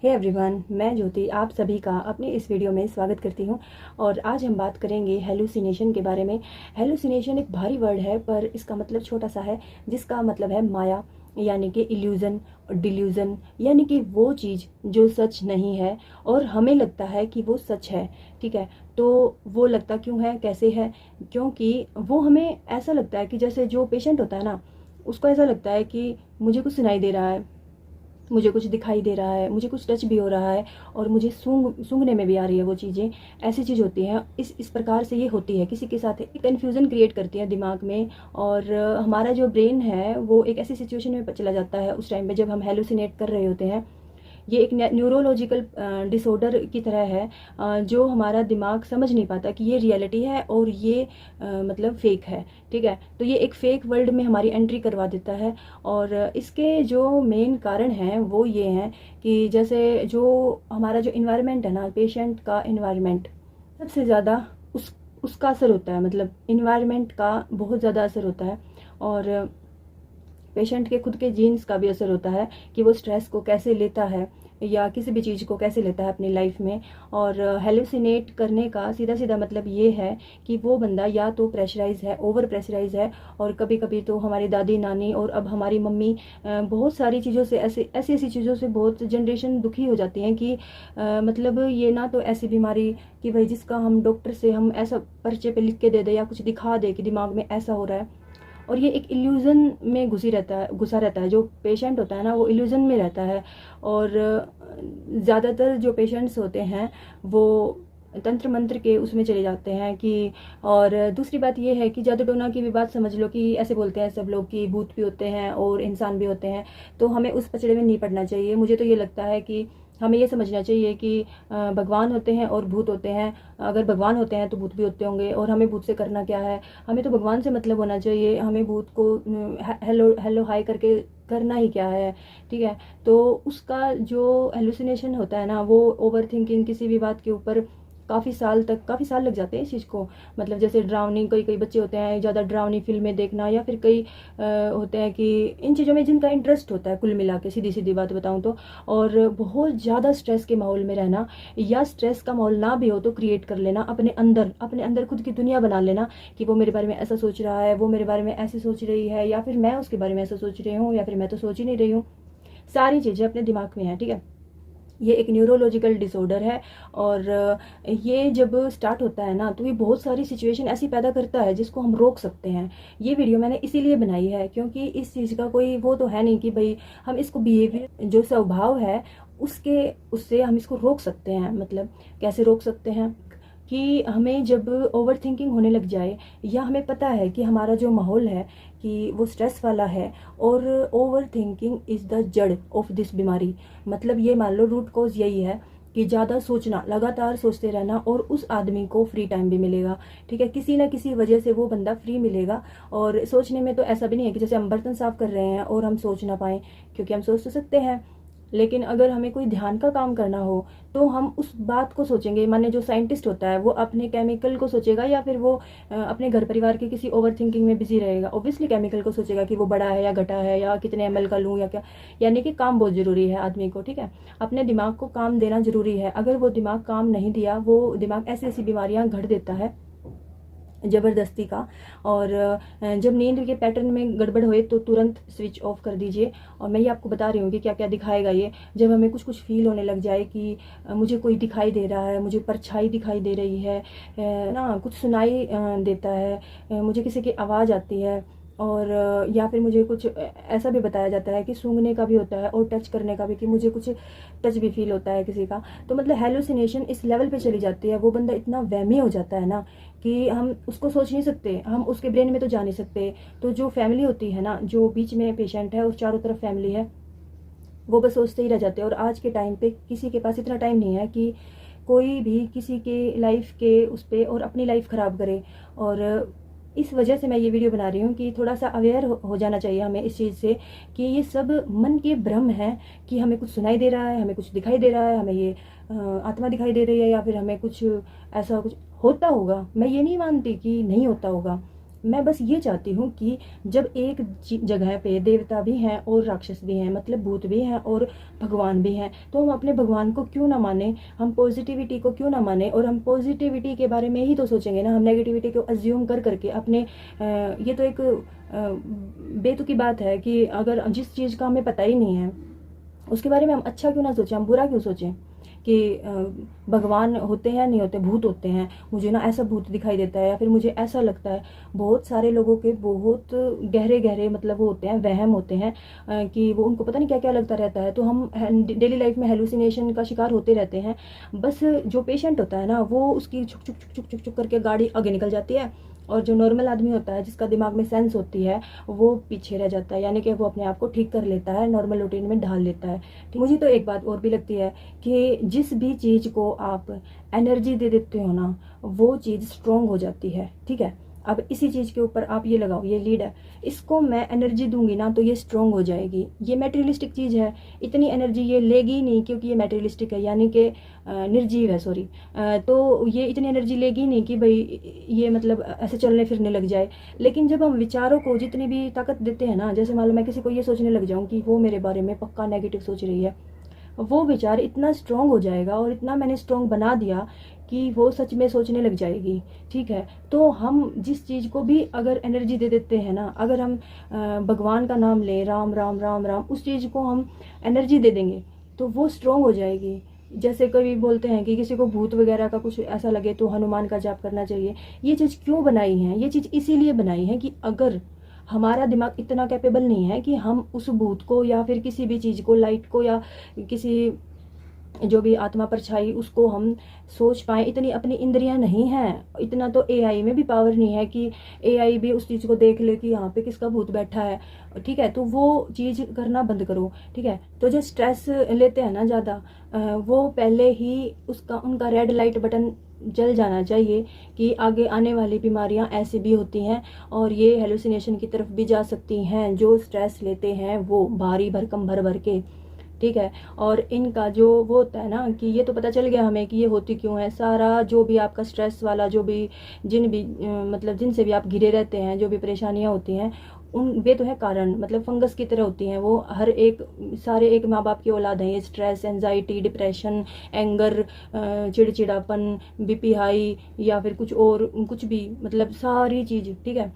Hey everyone, मैं ज्योति आप सभी का अपने इस वीडियो में स्वागत करती हूँ। और आज हम बात करेंगे हेलुसिनेशन के बारे में। हेलुसिनेशन एक भारी वर्ड है पर इसका मतलब छोटा सा है, जिसका मतलब है माया, यानी कि इल्यूज़न, डिल्यूज़न, यानी कि वो चीज़ जो सच नहीं है और हमें लगता है कि वो सच है। ठीक है, तो वो लगता क्यों है, कैसे है? क्योंकि वो हमें ऐसा लगता है कि जैसे जो पेशेंट होता है ना, उसको ऐसा लगता है कि मुझे कुछ सुनाई दे रहा है, मुझे कुछ दिखाई दे रहा है, मुझे कुछ टच भी हो रहा है और मुझे सूंघने में भी आ रही है वो चीज़ें। ऐसी चीज़ होती हैं, इस प्रकार से ये होती है, किसी के साथ एक कन्फ्यूज़न क्रिएट करती है दिमाग में। और हमारा जो ब्रेन है वो एक ऐसी सिचुएशन में चला जाता है उस टाइम पे जब हम हेलुसिनेट कर रहे होते हैं। ये एक न्यूरोलॉजिकल डिसऑर्डर की तरह है, जो हमारा दिमाग समझ नहीं पाता कि ये रियलिटी है और ये मतलब फेक है। ठीक है, तो ये एक फेक वर्ल्ड में हमारी एंट्री करवा देता है। और इसके जो मेन कारण हैं वो ये हैं कि जैसे जो हमारा जो इन्वायरमेंट है ना, पेशेंट का इन्वायरमेंट सबसे ज़्यादा उसका असर होता है। मतलब इन्वायरमेंट का बहुत ज़्यादा असर होता है। और पेशेंट के खुद के जीन्स का भी असर होता है कि वो स्ट्रेस को कैसे लेता है या किसी भी चीज़ को कैसे लेता है अपनी लाइफ में। और हेलुसिनेट करने का सीधा सीधा मतलब ये है कि वो बंदा या तो प्रेशराइज है, ओवर प्रेशराइज है। और कभी कभी तो हमारी दादी नानी और अब हमारी मम्मी बहुत सारी चीज़ों से, ऐसी ऐसी चीज़ों से बहुत जनरेशन दुखी हो जाती हैं कि मतलब ये ना तो ऐसी बीमारी कि भाई जिसका हम डॉक्टर से हम ऐसा पर्चे पे लिख के दे दे या कुछ दिखा दे कि दिमाग में ऐसा हो रहा है। और ये एक इल्यूज़न में घुसा रहता है। जो पेशेंट होता है ना वो इल्यूज़न में रहता है। और ज़्यादातर जो पेशेंट्स होते हैं वो तंत्र मंत्र के उसमें चले जाते हैं कि। और दूसरी बात ये है कि जादू टोना की भी बात समझ लो कि ऐसे बोलते हैं सब लोग कि भूत भी होते हैं और इंसान भी होते हैं, तो हमें उस पचड़े में नहीं पड़ना चाहिए। मुझे तो ये लगता है कि हमें ये समझना चाहिए कि भगवान होते हैं और भूत होते हैं। अगर भगवान होते हैं तो भूत भी होते होंगे, और हमें भूत से करना क्या है? हमें तो भगवान से मतलब होना चाहिए। हमें भूत को हेलो हेलो हाय करके करना ही क्या है? ठीक है, तो उसका जो हेलुसिनेशन होता है ना, वो ओवर थिंकिंग किसी भी बात के ऊपर काफ़ी साल लग जाते हैं इस चीज़ को। मतलब जैसे ड्राउनिंग, कई कई बच्चे होते हैं ज़्यादा ड्राउनी फिल्में देखना, या फिर कई होते हैं कि इन चीज़ों में जिनका इंटरेस्ट होता है, कुल मिला के सीधी सीधी बात बताऊँ तो। और बहुत ज़्यादा स्ट्रेस के माहौल में रहना, या स्ट्रेस का माहौल ना भी हो तो क्रिएट कर लेना अपने अंदर खुद की दुनिया बना लेना कि वो मेरे बारे में ऐसा सोच रहा है, वो मेरे बारे में ऐसे सोच रही है, या फिर मैं उसके बारे में ऐसा सोच रही हूँ, या फिर मैं तो सोच ही नहीं रही हूँ। सारी चीज़ें अपने दिमाग में हैं। ठीक है, ये एक न्यूरोलॉजिकल डिसऑर्डर है। और ये जब स्टार्ट होता है ना तो ये बहुत सारी सिचुएशन ऐसी पैदा करता है जिसको हम रोक सकते हैं। ये वीडियो मैंने इसीलिए बनाई है क्योंकि इस चीज़ का कोई वो तो है नहीं कि भाई हम इसको बिहेवियर जो स्वभाव है उससे हम इसको रोक सकते हैं। मतलब कैसे रोक सकते हैं कि हमें जब ओवर थिंकिंग होने लग जाए, या हमें पता है कि हमारा जो माहौल है कि वो स्ट्रेस वाला है, और ओवर थिंकिंग इज़ द जड़ ऑफ दिस बीमारी। मतलब ये मान लो रूट कॉज यही है कि ज़्यादा सोचना, लगातार सोचते रहना, और उस आदमी को फ्री टाइम भी मिलेगा। ठीक है, किसी ना किसी वजह से वो बंदा फ्री मिलेगा। और सोचने में तो ऐसा भी नहीं है कि जैसे हम बर्तन साफ कर रहे हैं और हम सोच ना पाएँ, क्योंकि हम सोच तो सकते हैं। लेकिन अगर हमें कोई ध्यान का काम करना हो तो हम उस बात को सोचेंगे। माने जो साइंटिस्ट होता है वो अपने केमिकल को सोचेगा, या फिर वो अपने घर परिवार के किसी ओवर थिंकिंग में बिजी रहेगा। ऑब्वियसली केमिकल को सोचेगा कि वो बड़ा है या घटा है, या कितने ml का लूँ या क्या। यानी कि काम बहुत ज़रूरी है आदमी को। ठीक है, अपने दिमाग को काम देना ज़रूरी है। अगर वो दिमाग काम नहीं दिया, वो दिमाग ऐसी ऐसी बीमारियाँ घड़ देता है ज़बरदस्ती का। और जब नींद के पैटर्न में गड़बड़ होए तो तुरंत स्विच ऑफ कर दीजिए। और मैं ये आपको बता रही हूँ कि क्या क्या दिखाएगा ये। जब हमें कुछ कुछ फील होने लग जाए कि मुझे कोई दिखाई दे रहा है, मुझे परछाई दिखाई दे रही है, ना कुछ सुनाई देता है, मुझे किसी की आवाज़ आती है, और या फिर मुझे कुछ ऐसा भी बताया जाता है कि सूंघने का भी होता है और टच करने का भी, कि मुझे कुछ टच भी फील होता है किसी का। तो मतलब हेलुसिनेशन इस लेवल पे चली जाती है, वो बंदा इतना वहमी हो जाता है ना कि हम उसको सोच नहीं सकते, हम उसके ब्रेन में तो जा नहीं सकते। तो जो फैमिली होती है ना, जो बीच में पेशेंट है और चारों तरफ फैमिली है, वो बस सोचते ही रह जाते हैं। और आज के टाइम पे किसी के पास इतना टाइम नहीं है कि कोई भी किसी के लाइफ के उस पर और अपनी लाइफ ख़राब करे। और इस वजह से मैं ये वीडियो बना रही हूँ कि थोड़ा सा अवेयर हो जाना चाहिए हमें इस चीज़ से कि ये सब मन के भ्रम हैं, कि हमें कुछ सुनाई दे रहा है, हमें कुछ दिखाई दे रहा है, हमें ये आत्मा दिखाई दे रही है, या फिर हमें कुछ ऐसा कुछ होता होगा। मैं ये नहीं मानती कि नहीं होता होगा, मैं बस ये चाहती हूँ कि जब एक जगह पे देवता भी हैं और राक्षस भी हैं, मतलब भूत भी हैं और भगवान भी हैं, तो हम अपने भगवान को क्यों ना माने, हम पॉजिटिविटी को क्यों ना माने, और हम पॉजिटिविटी के बारे में ही तो सोचेंगे ना। हम नेगेटिविटी को अज्यूम कर करके अपने ये तो एक बेतुकी बात है कि अगर जिस चीज़ का हमें पता ही नहीं है उसके बारे में हम अच्छा क्यों ना सोचें, हम बुरा क्यों सोचें कि भगवान होते हैं नहीं होते, भूत होते हैं, मुझे ना ऐसा भूत दिखाई देता है या फिर मुझे ऐसा लगता है। बहुत सारे लोगों के बहुत गहरे गहरे मतलब वो होते हैं, वहम होते हैं कि वो उनको पता नहीं क्या क्या लगता रहता है। तो हम डेली लाइफ में हेलुसिनेशन का शिकार होते रहते हैं। बस जो पेशेंट होता है ना वो उसकी छुक छुक छुक छुक छुक छुक करके गाड़ी आगे निकल जाती है, और जो नॉर्मल आदमी होता है जिसका दिमाग में सेंस होती है वो पीछे रह जाता है, यानी कि वो अपने आप को ठीक कर लेता है, नॉर्मल रूटीन में ढाल लेता है। मुझे तो एक बात और भी लगती है कि जिस भी चीज़ को आप एनर्जी दे देते हो ना वो चीज़ स्ट्रोंग हो जाती है। ठीक है, अब इसी चीज़ के ऊपर आप ये लगाओ, ये लीड है, इसको मैं एनर्जी दूंगी ना तो ये स्ट्रोंग हो जाएगी। ये मटेरियलिस्टिक चीज़ है, इतनी एनर्जी ये लेगी नहीं क्योंकि ये मटेरियलिस्टिक है, यानी कि निर्जीव है, सॉरी। तो ये इतनी एनर्जी लेगी नहीं कि भाई ये मतलब ऐसे चलने फिरने लग जाए। लेकिन जब हम विचारों को जितनी भी ताकत देते हैं ना, जैसे मान लो मैं किसी को ये सोचने लग जाऊँ कि वो मेरे बारे में पक्का नेगेटिव सोच रही है, वो विचार इतना स्ट्रोंग हो जाएगा और इतना मैंने स्ट्रोंग बना दिया कि वो सच में सोचने लग जाएगी। ठीक है, तो हम जिस चीज़ को भी अगर एनर्जी दे देते हैं ना, अगर हम भगवान का नाम लें, राम राम राम राम, उस चीज़ को हम एनर्जी दे देंगे तो वो स्ट्रोंग हो जाएगी। जैसे कभी बोलते हैं कि किसी को भूत वगैरह का कुछ ऐसा लगे तो हनुमान का जाप करना चाहिए। ये चीज़ क्यों बनाई है, ये चीज़ इसीलिए बनाई है कि अगर हमारा दिमाग इतना कैपेबल नहीं है कि हम उस भूत को या फिर किसी भी चीज़ को, लाइट को या किसी जो भी आत्मा परछाई उसको हम सोच पाए, इतनी अपनी इंद्रियां नहीं हैं। इतना तो एआई में भी पावर नहीं है कि एआई भी उस चीज़ को देख ले कि यहाँ पे किसका भूत बैठा है। ठीक है, तो वो चीज़ करना बंद करो। ठीक है, तो जो स्ट्रेस लेते हैं ना ज़्यादा, वो पहले ही उसका उनका रेड लाइट बटन जल जाना चाहिए कि आगे आने वाली बीमारियां ऐसी भी होती हैं और ये हेलुसिनेशन की तरफ भी जा सकती हैं। जो स्ट्रेस लेते हैं वो भारी भरकम भर भर के, ठीक है, और इनका जो वो होता है ना कि ये तो पता चल गया हमें कि ये होती क्यों है। सारा जो भी आपका स्ट्रेस वाला जो भी जिन भी मतलब जिनसे भी आप घिरे रहते हैं, जो भी परेशानियां होती हैं, उन वे तो है कारण, मतलब फंगस की तरह होती हैं वो। हर एक सारे एक माँ बाप की औलाद है ये। स्ट्रेस, एंजाइटी, डिप्रेशन, एंगर, चिड़चिड़ापन, बीपी हाई या फिर कुछ और कुछ भी, मतलब सारी चीज़। ठीक है,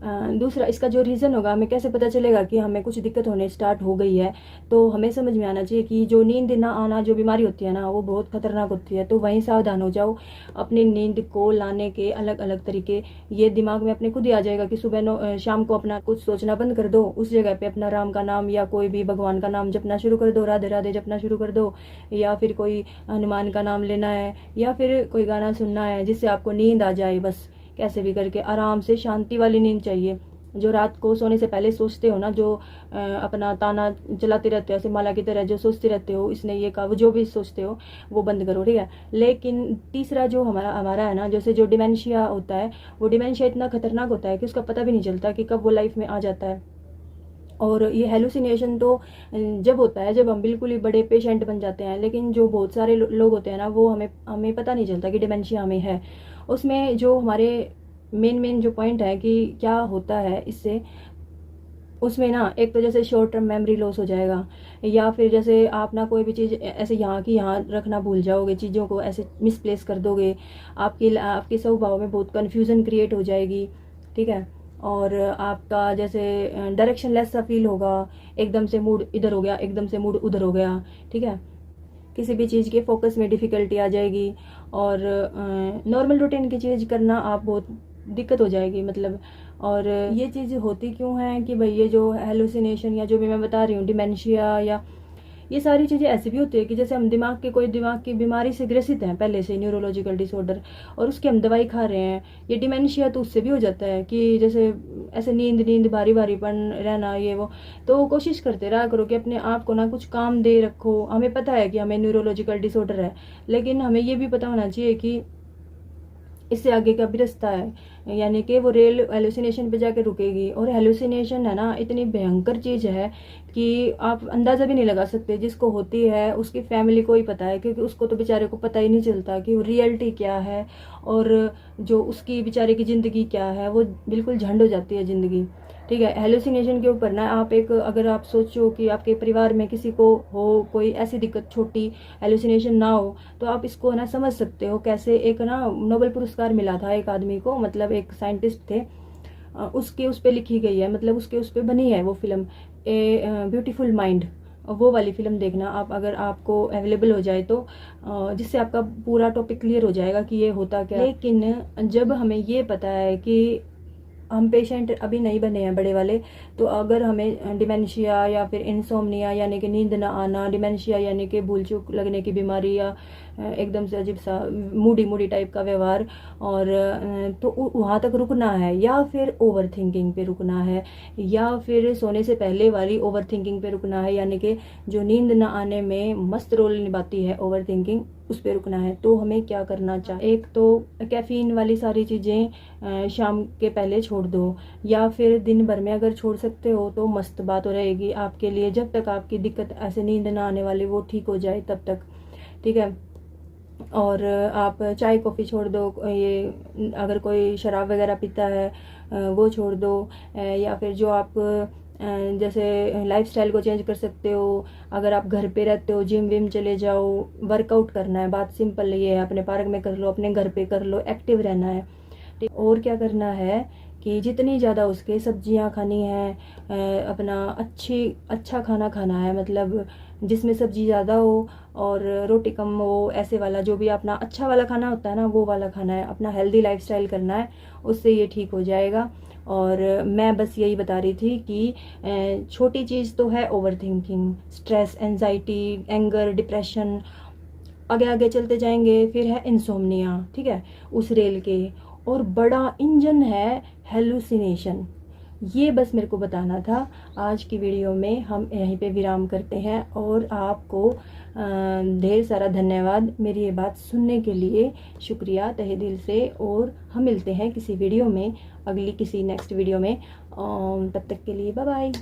दूसरा इसका जो रीज़न होगा, हमें कैसे पता चलेगा कि हमें कुछ दिक्कत होने स्टार्ट हो गई है। तो हमें समझ में आना चाहिए कि जो नींद ना आना जो बीमारी होती है ना वो बहुत खतरनाक होती है। तो वहीं सावधान हो जाओ। अपनी नींद को लाने के अलग अलग तरीके, ये दिमाग में अपने खुद ही आ जाएगा कि सुबह शाम को अपना कुछ सोचना बंद कर दो, उस जगह पे अपना राम का नाम या कोई भी भगवान का नाम जपना शुरू कर दो, राधे राधे जपना शुरू कर दो, या फिर कोई हनुमान का नाम लेना है, या फिर कोई गाना सुनना है जिससे आपको नींद आ जाए। बस कैसे भी करके आराम से शांति वाली नींद चाहिए। जो रात को सोने से पहले सोचते हो ना, जो अपना ताना चलाते रहते हो ऐसे माला की तरह, जो सोचते रहते हो इसने ये कहा, वो जो भी सोचते हो वो बंद करो। ठीक है, लेकिन तीसरा जो हमारा है ना, जैसे जो डिमेंशिया होता है, वो डिमेंशिया इतना खतरनाक होता है कि उसका पता भी नहीं चलता कि कब वो लाइफ में आ जाता है। और ये हेलुसिनेशन तो जब होता है जब हम बिल्कुल ही बड़े पेशेंट बन जाते हैं। लेकिन जो बहुत सारे लोग होते हैं ना, वो हमें पता नहीं चलता कि डिमेंशिया हमें है। उसमें जो हमारे मेन जो पॉइंट है कि क्या होता है इससे, उसमें ना एक तो जैसे शॉर्ट टर्म मेमोरी लॉस हो जाएगा, या फिर जैसे आप ना कोई भी चीज़ ऐसे यहाँ की यहाँ रखना भूल जाओगे, चीज़ों को ऐसे मिसप्लेस कर दोगे, आपके स्वभाव में बहुत कन्फ्यूज़न क्रिएट हो जाएगी। ठीक है, और आपका जैसे डायरेक्शन लेस सा फील होगा, एकदम से मूड इधर हो गया, एकदम से मूड उधर हो गया। ठीक है, किसी भी चीज़ के फोकस में डिफ़िकल्टी आ जाएगी, और नॉर्मल रूटीन की चीज़ करना आप बहुत दिक्कत हो जाएगी मतलब। और ये चीज़ होती क्यों है कि भाई ये जो हेलुसिनेशन या जो भी मैं बता रही हूँ, डिमेंशिया या ये सारी चीज़ें ऐसी भी होती है कि जैसे हम दिमाग की बीमारी से ग्रसित हैं पहले से, न्यूरोलॉजिकल डिसऑर्डर, और उसकी हम दवाई खा रहे हैं। ये डिमेंशिया तो उससे भी हो जाता है कि जैसे ऐसे नींद भारी भारीपन रहना, ये वो। तो कोशिश करते रहा करो कि अपने आप को ना कुछ काम दे रखो। हमें पता है कि हमें न्यूरोलॉजिकल डिसऑर्डर है, लेकिन हमें ये भी पता होना चाहिए कि इससे आगे का भी रास्ता है, यानी कि वो रेल हेलुसिनेशन पे जाके रुकेगी। और हेलुसिनेशन है ना इतनी भयंकर चीज़ है कि आप अंदाज़ा भी नहीं लगा सकते। जिसको होती है उसकी फैमिली को ही पता है, क्योंकि उसको तो बेचारे को पता ही नहीं चलता कि वो रियलिटी क्या है और जो उसकी बेचारे की ज़िंदगी क्या है, वो बिल्कुल झंड हो जाती है ज़िंदगी। ठीक है, हेलुसिनेशन के ऊपर ना आप एक, अगर आप सोचो कि आपके परिवार में किसी को हो कोई ऐसी दिक्कत, छोटी हेलुसिनेशन ना हो, तो आप इसको ना समझ सकते हो कैसे। एक ना नोबेल पुरस्कार मिला था एक आदमी को, मतलब एक साइंटिस्ट थे, उसके उस पर लिखी गई है, मतलब उसके उस पर बनी है वो फिल्म, ए ब्यूटीफुल माइंड। वो वाली फिल्म देखना आप, अगर आपको अवेलेबल हो जाए तो, जिससे आपका पूरा टॉपिक क्लियर हो जाएगा कि ये होता क्या। लेकिन जब हमें ये पता है कि हम पेशेंट अभी नहीं बने हैं बड़े वाले, तो अगर हमें डिमेंशिया या फिर इंसोम्निया यानी कि नींद ना आना, डिमेंशिया यानी कि भूल चूक लगने की बीमारी, या एकदम से अजीब सा मूडी मूडी टाइप का व्यवहार, और तो वहाँ तक रुकना है, या फिर ओवर थिंकिंग पे रुकना है, या फिर सोने से पहले वाली ओवर थिंकिंग पे रुकना है, यानी कि जो नींद ना आने में मस्त रोल निभाती है ओवर थिंकिंग, उस पर रुकना है। तो हमें क्या करना चाहिए, एक तो कैफीन वाली सारी चीज़ें शाम के पहले छोड़ दो, या फिर दिन भर में अगर छोड़ सकते हो तो मस्त बात हो रहेगी आपके लिए, जब तक आपकी दिक्कत ऐसे नींद ना आने वाली वो ठीक हो जाए तब तक। ठीक है, और आप चाय कॉफ़ी छोड़ दो, ये अगर कोई शराब वगैरह पीता है वो छोड़ दो, या फिर जो आप जैसे लाइफस्टाइल को चेंज कर सकते हो। अगर आप घर पे रहते हो, जिम विम चले जाओ, वर्कआउट करना है, बात सिंपल ये है, अपने पार्क में कर लो, अपने घर पे कर लो, एक्टिव रहना है। ठीक, और क्या करना है कि जितनी ज़्यादा उसके सब्जियां खानी है, अपना अच्छा खाना खाना है, मतलब जिसमें सब्जी ज़्यादा हो और रोटी कम हो, ऐसे वाला जो भी अपना अच्छा वाला खाना होता है ना, वो वाला खाना है, अपना हेल्दी लाइफस्टाइल करना है, उससे ये ठीक हो जाएगा। और मैं बस यही बता रही थी कि छोटी चीज़ तो है over thinking, stress, anxiety, anger, depression, आगे आगे चलते जाएंगे फिर है इंसोम्निया। ठीक है, उस रेल के, और बड़ा इंजन है हेलुसिनेशन। ये बस मेरे को बताना था। आज की वीडियो में हम यहीं पे विराम करते हैं, और आपको ढेर सारा धन्यवाद मेरी ये बात सुनने के लिए, शुक्रिया तहे दिल से। और हम मिलते हैं किसी वीडियो में, अगली किसी नेक्स्ट वीडियो में। तब तक के लिए बाय बाय।